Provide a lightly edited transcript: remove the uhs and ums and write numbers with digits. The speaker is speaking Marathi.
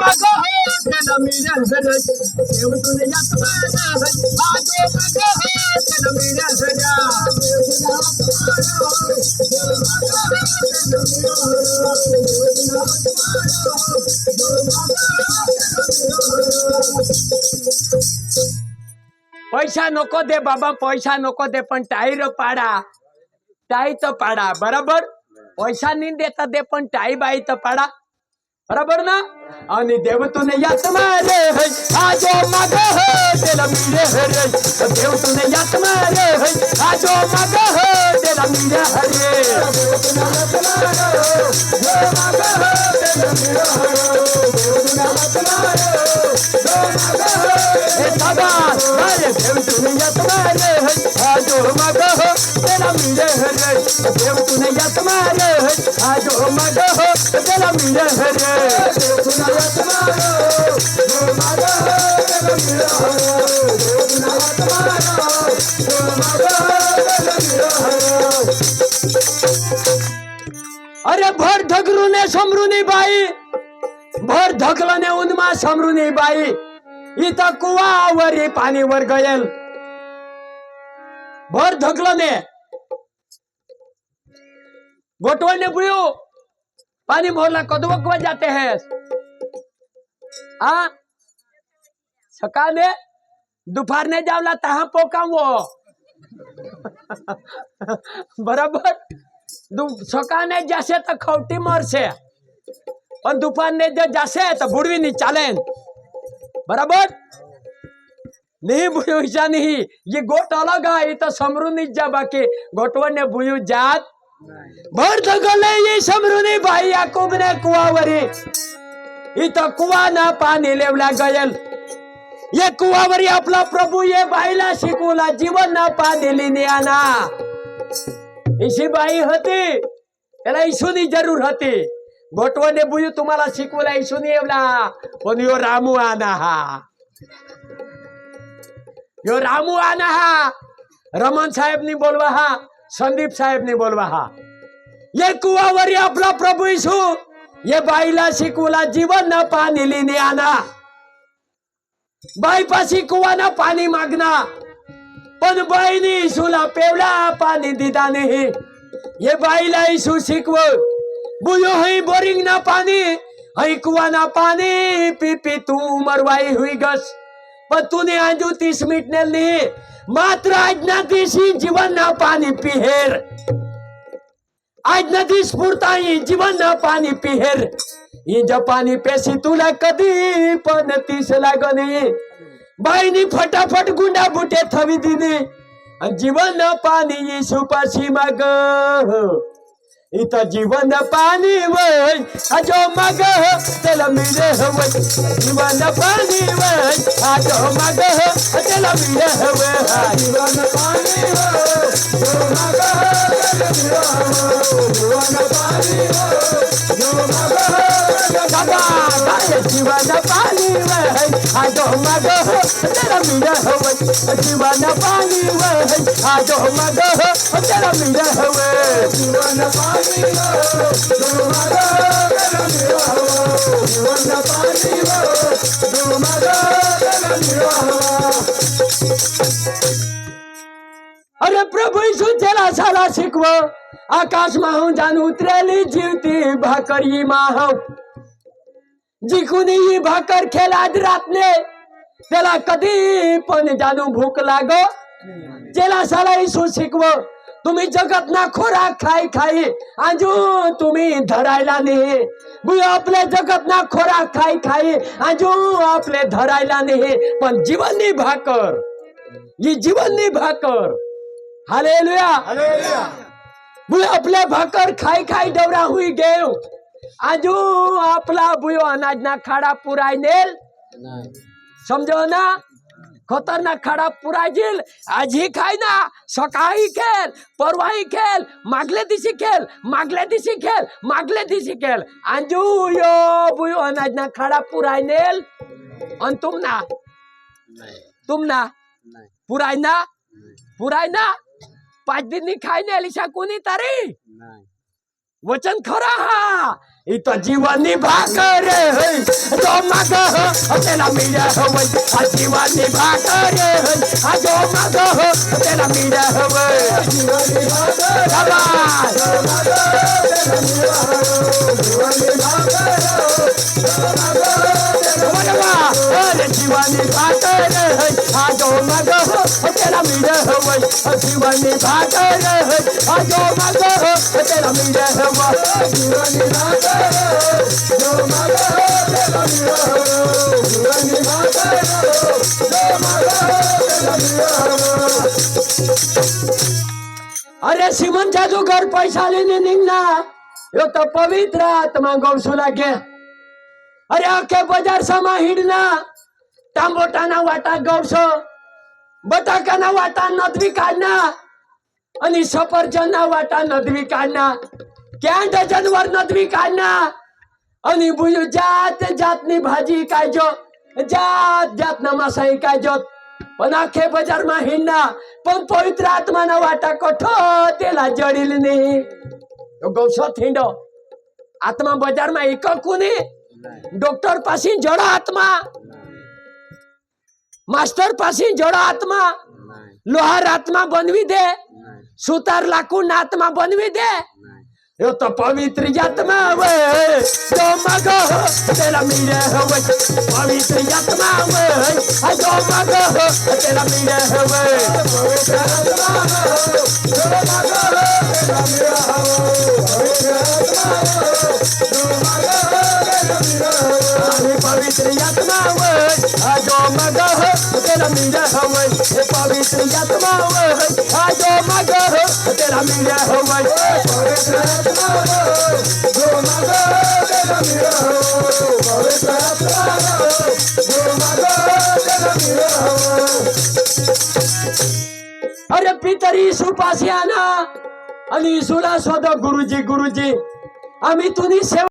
मग त्याला मिळेल देव तुझ्यात माझा आजो मग त्याला मिळेल पैसा नको दे बाबा, पैसा नको दे, पण टायर पाडा, टाई तर पाडा, बरोबर. पैसा नाही देता दे, पण टाई बाई तर पाडा, बरोबर ना. आणि देव तुने यात मारे आजो मग त्याला मिळे हरे, देव तुने यात मारे आजो मग त्याला मिळे हरे, सदा देव तुने यात मारे आजो मग त्याला मिळे हरे, देव तुने यात मारे आजो मग त्याला मिळे हरे. अरे भर ढकलूने समरूनी बाई, भर ढकलने उन्मा समरूनी बाई, इथं कुवावरी पाणी वर गयेल. भर ढकलने गोटवने बुयो पानी भरला कदवकवा जाते हैं. हाँ सकाळने दुपारने जावला तहा पोकावो बराबर. सकाळने जासे तर खवटी मरसे, पण दुपारने जे जासे तर बुडवी नहीं चाले, बराबर. नहीं बुझा नहीं, ये गोट अलग है, तो समरू नहीं जा, बाकी गोटवने बुझू जात भर धगले ये समरूनी बाई याकूबने कुवावरी, इथं कुवाना पाणी लेवला गयल. ये कुवावरी आपला प्रभू ये बाईला शिकवला, जीवन ना पाणी लिनियाना. इशी बाई होती, त्याला ईशूनी जरूर होती. गोटवने बुयू तुम्हाला शिकवला, ईशूनी येवला, पण यो रामू आना हा, यो रामू आना हा. रमन साहेब नी बोलवा हा, संदीप साहेब ने बोलवा हा. ये कुवावरी आपला प्रभू यीशु ये बाईला शिकवला, जीवन ना पाणी लिने आना. बाई पाशी कुवाना पाणी मागना, पण बाईने यीशुला पेवला पाणी दिदा नाही. ये बाईला यीशु शिकव, बुयो हई बोरिंग ना पाणी, हई कुवाना पाणी पी पी तू मरवाई हुई गस. पण तूने आजू 30 मिनिट नहीं, मात्र आज ना देशी जीवन ना पाणी पिहेर. आज नदी स्फूर्ता जीवन ना पाणी पिहेर. ही ज पाणी पेशी तुला कधी पण तीस लागणे. बाईनी फटाफट गुंडा बुटे थवी दिने, जीवन ना पाणी येशू पाशी माग. इथं जीवन पाणी वय आजो माग त्याला मिळे हवं. जीवन पाणी वय आजो माग त्याला मिळे हवं. जीवन पाणी वय जो माग त्याला मिळे हवं. जीवन पाणी वय जो माग दादा काय जीवन पाणी वय आजो माग त्याला मिळे हवं. जीवन पाणी वय आजो माग त्याला मिळे हवं. जीवन पाणी अरे प्रभू यीशु चला साला शिकव. आकाश माहू जाणू उतरेली जीवती भाकरी माहू. जिकुनी ही भाकर खेल आज रातने, त्याला कधी पण जाणू भूक लागो. चला साला यीशु शिकव. तुम्ही जगत ना खोराक खाई खाई आजू तुम्ही धरायला नाही. बुया आपले जगत ना खोराक खाई खाई आजू आपले धरायला नाही. पण जीवननी भाकर, ही जीवननी भाकर. Hallelujah hallelujah. बुया आपले भाकर खाई खाई डवरा हुई गेव. आजू आपला बुयो अनाज ना खाड़ा पुराय नेल. समझो ना, खतरनाक खाड़ा पुरायजिल. आज ही खाई ना, सकाळी खेल, परवाही खेल, मागले दिसी खेल, मागले दिसी खेल, मागले दिसी खेल. आजू यो बुयो अनाज ना खाड़ा पुराय नेल. अन तुम ना पुराय ना, पुराय ना. 5 दिन खाई ने लिशा कोणी तरी वचन खरा हा. इथं जीवनी भाकर तो त्याला मिळ्या हवं जीवानी भाकर हा जो माग त्याला मिळ्या हवं जीवानी भाकर हा जो माग त्याला मिळ्या हवं जीवानी भाकर हा जो माग त्याला मिळ्या हवं जीवानी भाकर जो माग त्याला मिळ्या हवं जीवानी भाकर जो माग त्याला मिळ्या हवं अरे सिमन जादूगर पैसा लेने निघना यो तो पवित्र आत्मा गौसुला घे अरे अख्खे बाजार समा हिडना तांबोटाना वाटा गौस बटाकाना वाटा नदवी काढना आणि सफरचंदना वाटा नदवी काढना क्या डझनवर नदवी काढना आणि बुजू जात जातनी भाजी काढजो जात जातना मासाई काढजो पण अख्खे बाजार मा हिंडना पण पवित्र आत्माना वाटा कठो तेला जडिल नाही गौसत हिंडो आत्मा बाजार मा एक कुणी डॉक्टर पासी जड़ो आत्मा मास्टर पासी जड़ो आत्मा लोहार आत्मा बनवी दे सुतार लाकूड आत्मा बनवी दे यो तो पवित्र आत्मा जो मग तेला मिळे हवे पवित्र आत्मा जो मग तेला मिळे हवे पवित्र आत्मा जो मग तेला मिळे हवे पवित्र आत्मा जो मग तेला मिळे हवे पवित्र आत्मा जो मग तेला मिळे हवे पवित्र अरे पितरी सुपासी आना आणि सुला स्वतः गुरुजी गुरुजी आम्ही तुनी सेवा